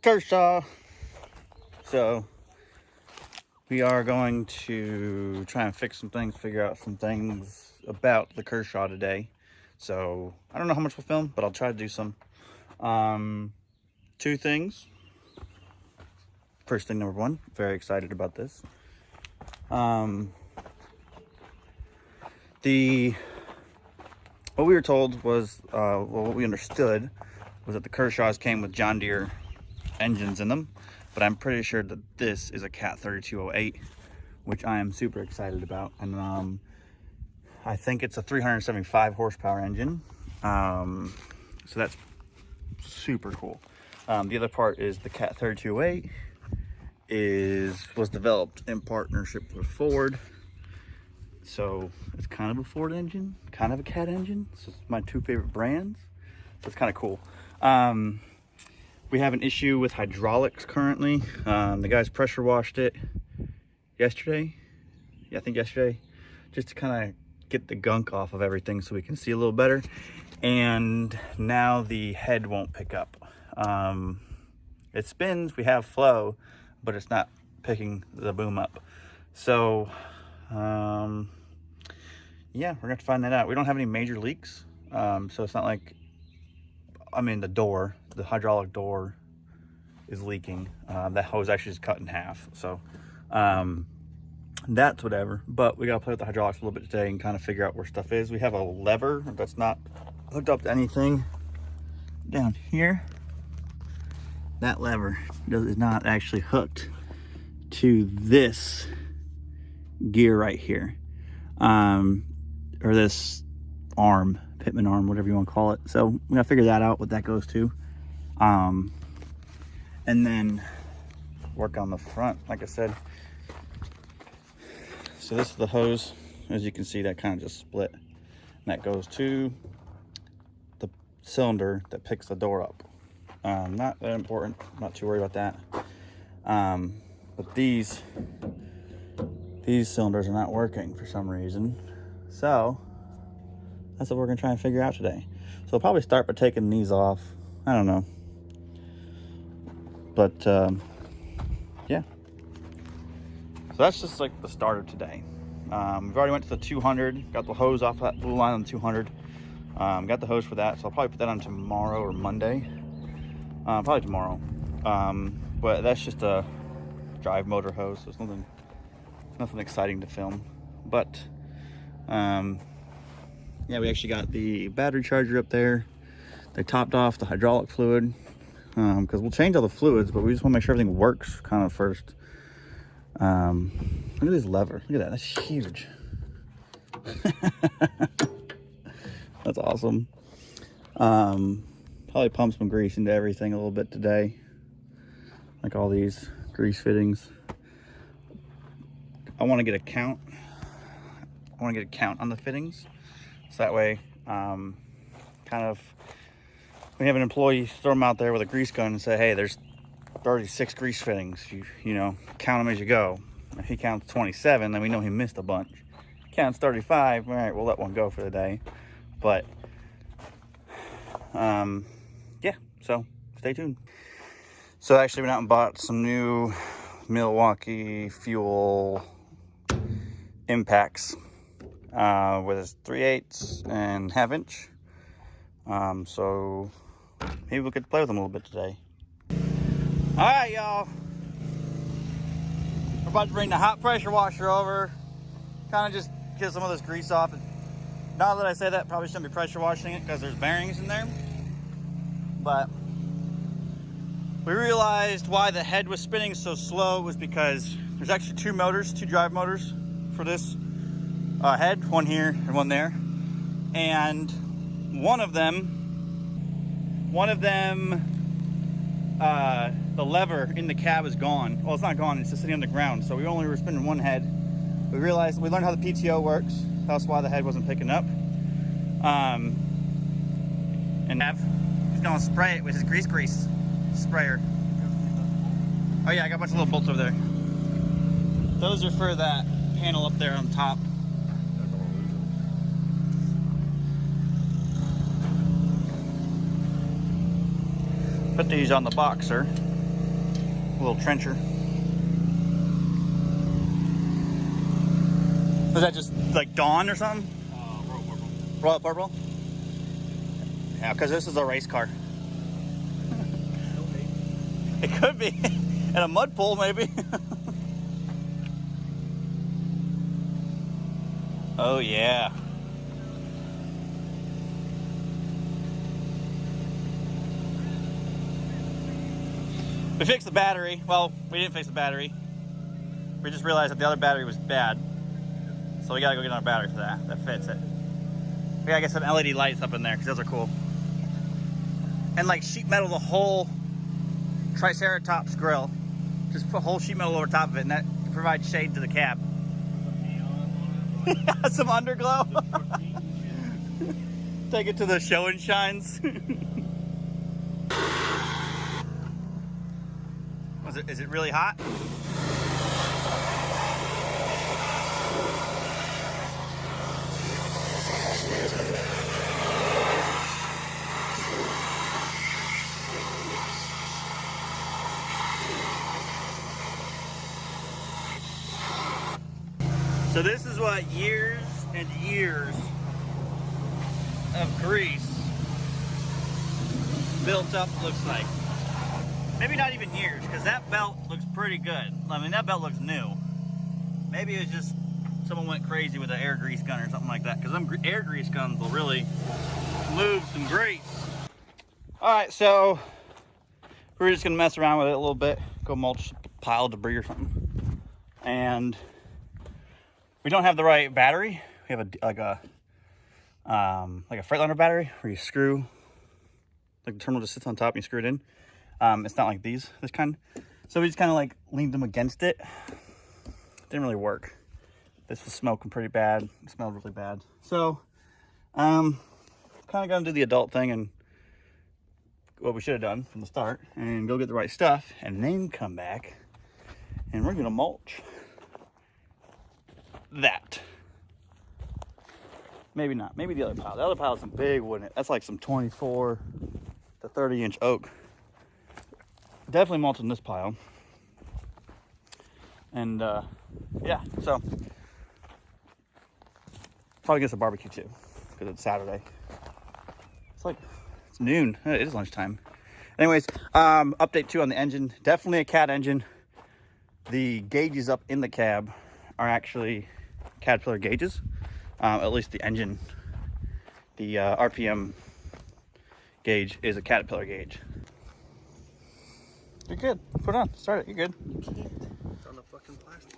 Kershaw. So we are going to try and fix some things, figure out some things about the Kershaw today. So I don't know how much we'll film, but I'll try to do some. Two things. First thing, number one, very excited about this. What we were told was, what we understood was that the Kershaws came with John Deere engines in them, but I'm pretty sure that this is a Cat 3208, which I am super excited about. And I think it's a 375 horsepower engine, so that's super cool. The other part is the Cat 3208 was developed in partnership with Ford. So it's kind of a Ford engine, kind of a Cat engine. So it's my two favorite brands. So it's kind of cool. We have an issue with hydraulics currently. The guys pressure washed it yesterday. Yeah, I think yesterday, just to kind of get the gunk off of everything so we can see a little better. And now the head won't pick up. It spins, we have flow, but it's not picking the boom up. So yeah, we're gonna have to find that out. We don't have any major leaks, so it's not like, I mean, the hydraulic door is leaking. That hose actually is cut in half, so that's whatever. But we gotta play with the hydraulics a little bit today and kind of figure out where stuff is. We have a lever that's not hooked up to anything down here. That lever is not actually hooked to this gear right here, or this arm, pitman arm, whatever you want to call it. So we gotta figure that out, what that goes to, and then work on the front, like I said. So this is the hose. As you can see, that kind of just split, and that goes to the cylinder that picks the door up. Not that important, not too worried about that. But these cylinders are not working for some reason. So that's what we're gonna try and figure out today. So we'll probably start by taking these off. I don't know. But yeah. So that's just like the start of today. We've already went to the 200, got the hose off that blue line on the 200. Got the hose for that, so I'll probably put that on tomorrow or Monday. Probably tomorrow. But that's just a drive motor hose, so it's nothing exciting to film. But yeah, we actually got the battery charger up there. They topped off the hydraulic fluid, because we'll change all the fluids, but we just want to make sure everything works kind of first. Look at this lever, look at that, that's huge. That's awesome. Probably pump some grease into everything a little bit today, like all these grease fittings. I want to get a count. I want to get a count on the fittings, so that way, kind of, when you have an employee, throw them out there with a grease gun and say, "Hey, there's 36 grease fittings. You know, count them as you go." If he counts 27, then we know he missed a bunch. Counts 35. All right, we'll let one go for the day. But yeah. So stay tuned. So I actually went out and bought some new Milwaukee fuel impacts with a 3/8 and 1/2 inch. So maybe we could play with them a little bit today. All right, y'all. We're about to bring the hot pressure washer over. Kind of just get some of this grease off. Now that I say that, probably shouldn't be pressure washing it because there's bearings in there. But we realized why the head was spinning so slow was because there's actually two drive motors for this head, one here and one there. And one of them, the lever in the cab is gone. Well, it's not gone, it's just sitting on the ground. So we only were spinning one head. We learned how the PTO works. That's why the head wasn't picking up. And he's gonna spray it with his grease sprayer. Oh yeah, I got a bunch of little bolts over there. Those are for that panel up there on top. Put these on the boxer. little trencher. Was that just like Dawn or something? Royal Purple. Royal Purple? Yeah, because this is a race car. It could be. And a mud pull, maybe. Oh, yeah. We fixed the battery. Well, we didn't fix the battery. We just realized that the other battery was bad. So we gotta go get another battery for that. That fits it. We gotta get some LED lights up in there because those are cool. And like sheet metal the whole Triceratops grill. Just put whole sheet metal over top of it and that provides shade to the cab. Some underglow. Take it to the show and shines. Is it really hot? So this is what years and years of grease built up looks like. Maybe not even years, because that belt looks pretty good. I mean, that belt looks new. Maybe it was just someone went crazy with an air grease gun or something like that, because them air grease guns will really move some grease. All right, so we're just gonna mess around with it a little bit, go mulch a pile of debris or something. And we don't have the right battery. We have like a Freightliner battery where you screw, like the terminal just sits on top and you screw it in. It's not like this kind. So we just kind of like leaned them against it. Didn't really work. This was smoking pretty bad. It smelled really bad. So, kind of gonna do the adult thing and what we should have done from the start and go get the right stuff and then come back and we're gonna mulch that. Maybe not. Maybe the other pile. The other pile is some big wood in it. That's like some 24 to 30 inch oak. Definitely mulching this pile. And yeah, so probably get some barbecue too because it's Saturday. It's noon. It is lunchtime. Anyways, update 2 on the engine. Definitely a cat engine. The gauges up in the cab are actually Caterpillar gauges. At least the engine, the RPM gauge is a Caterpillar gauge. You're good. Put it on. Start it. You're good. You can't. It's on the fucking plastic.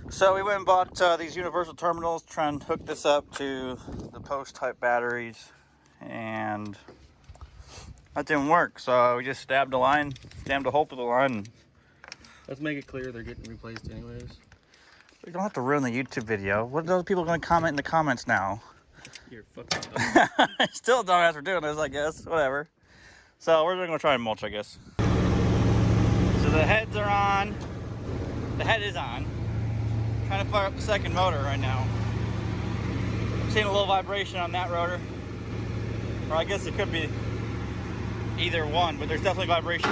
So we went and bought these universal terminals, trying to hook this up to the post type batteries, and that didn't work. So we just stabbed a line, stabbed a hole through the line. And let's make it clear they're getting replaced anyways. we don't have to ruin the YouTube video. What are those people going to comment in the comments now? You're fucking dumb. Still a dumbass for doing this, I guess. Whatever. So we're going to try and mulch, I guess. So the heads are on. The head is on. Trying to fire up the second motor right now. I'm seeing a little vibration on that rotor. Or I guess it could be either one, but there's definitely vibration.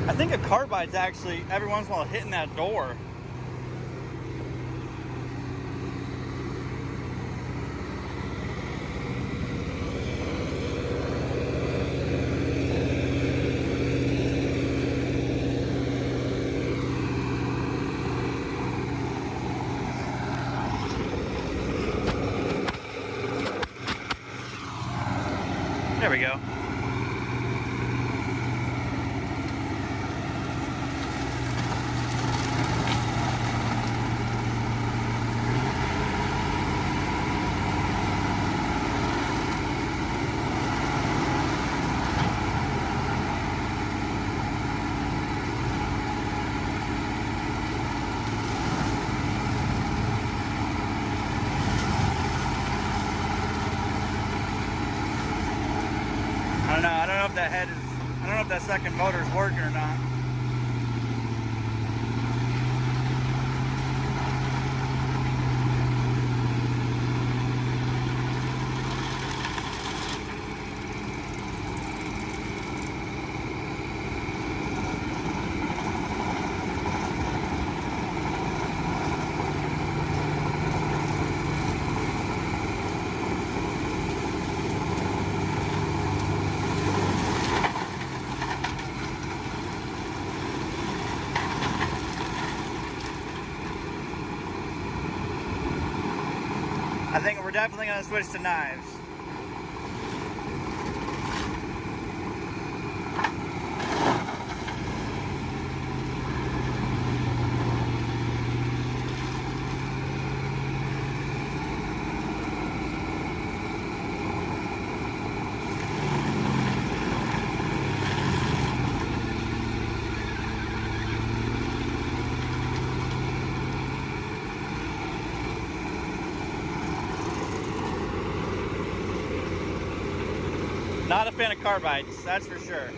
I think a carbide's actually every once in a while hitting that door. There we go. if that head is, I don't know if that second motor is working or not. I think we're definitely going to switch to knives. Not a fan of carbides, that's for sure.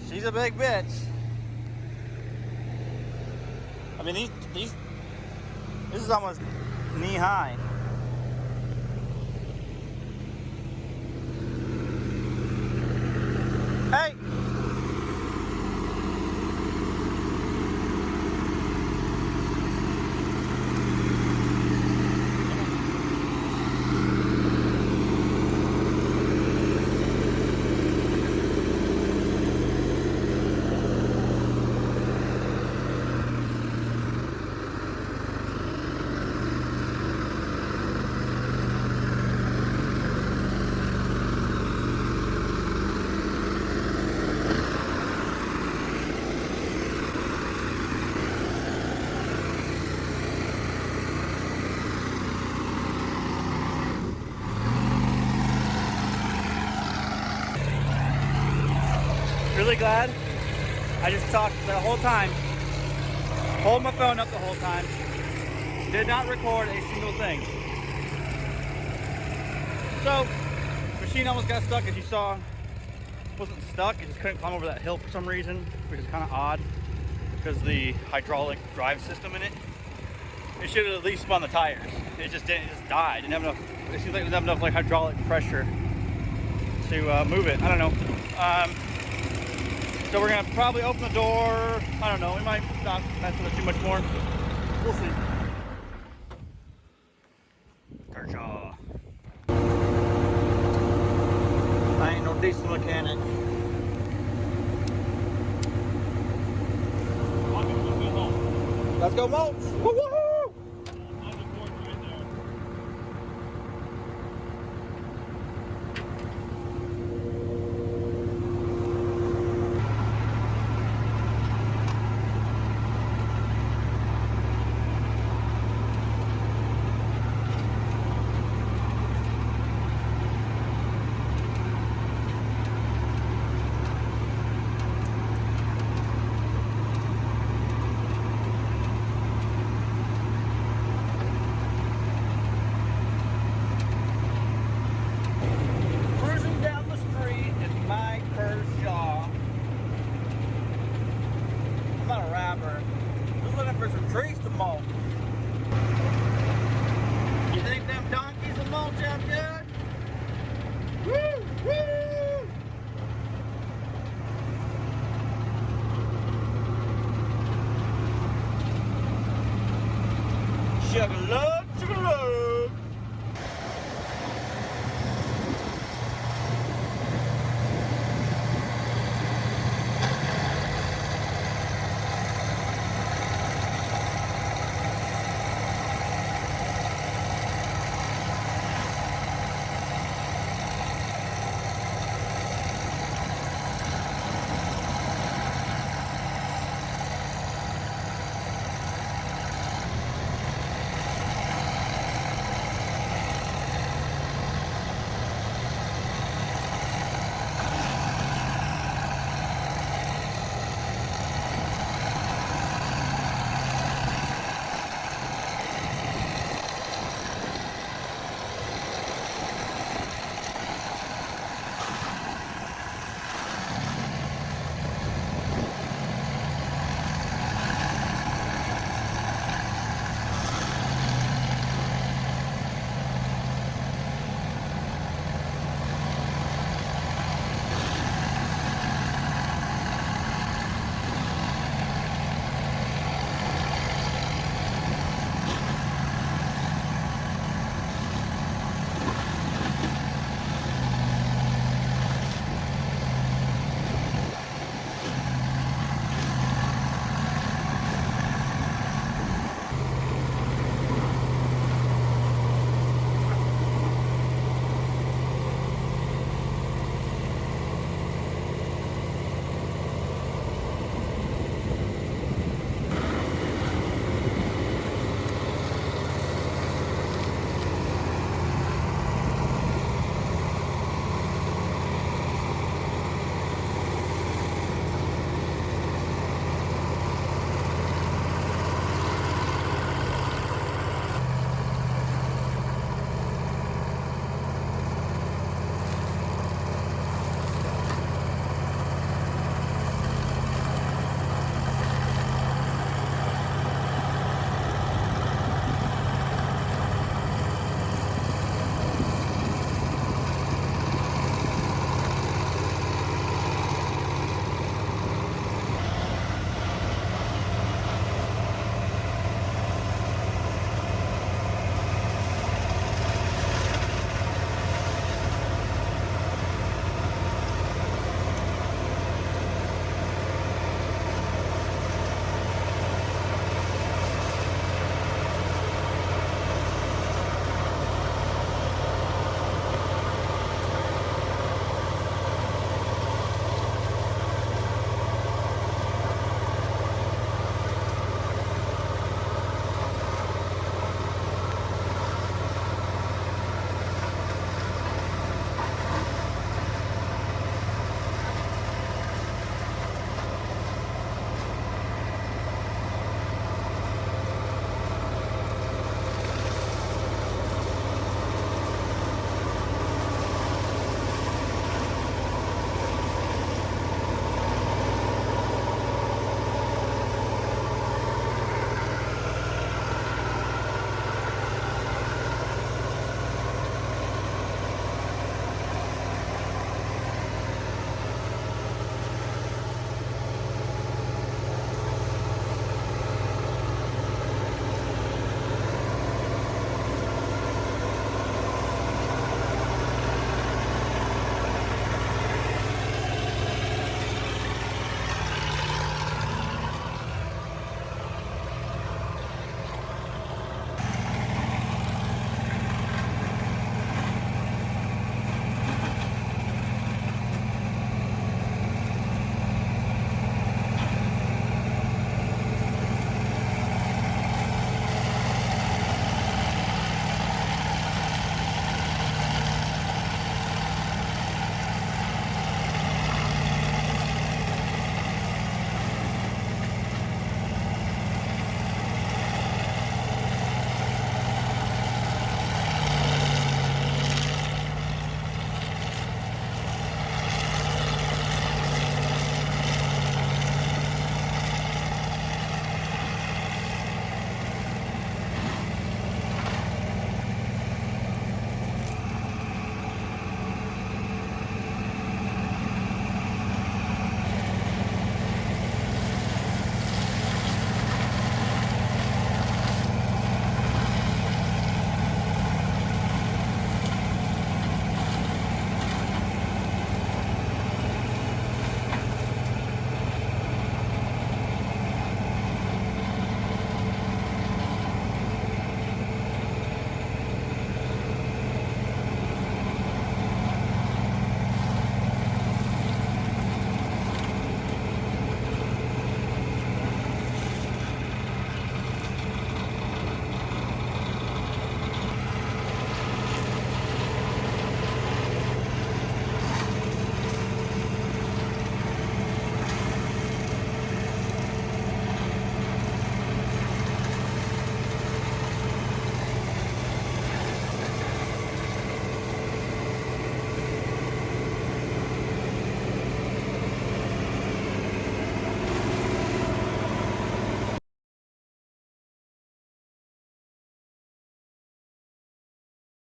She's a big bitch. I mean, this is almost knee high. Hey! really glad I just talked the whole time. Hold my phone up the whole time. Did not record a single thing. So, machine almost got stuck, as you saw. Wasn't stuck, it just couldn't climb over that hill for some reason, which is kind of odd because the hydraulic drive system in it. It should have at least spun the tires. It just didn't. It just died. It didn't have enough. It seems like it doesn't have enough like hydraulic pressure to move it. I don't know. So we're gonna probably open the door. I don't know. We might not mess with it too much more. We'll see. Kershaw. I ain't no decent mechanic. Let's go mulch. Woo-woo!